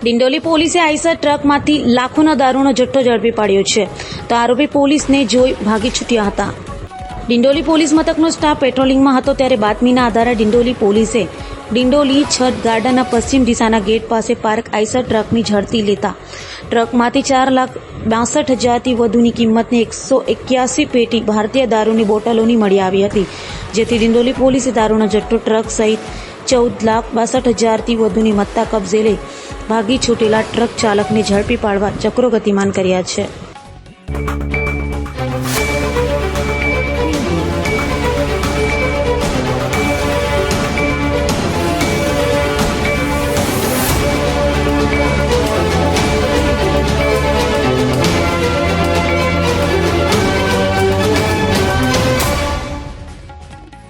ડિંડોલી પોલીસે આઈસર ટ્રકમાંથી લાખોના દારૂનો જથ્થો ઝડપી પાડ્યો છે તો આરોપી પોલીસને જોઈ ભાગી છૂટ્યા હતા। ડિંડોલી પોલીસ મથકનો સ્ટાફ પેટ્રોલિંગમાં હતો ત્યારે બાતમીના આધારે ડિંડોલી પોલીસે ડિંડોલી છત ગાર્ડનના પશ્ચિમ દિશાના ગેટ પાસે પાર્ક આઈસર ટ્રકની ઝડપી લેતા ટ્રકમાંથી 4,62,000થી વધુની કિંમતની 181 પેટી ભારતીય દારૂની બોટલોની મળી આવી હતી, જેથી ડિંડોલી પોલીસે દારૂનો જથ્થો ટ્રક સહિત 14,62,000થી વધુની મત્તા કબજે લઈ ભાગી છૂટેલા ટ્રક ચાલકને ઝડપી પાડવા ચક્રો ગતિમાન કર્યા છે।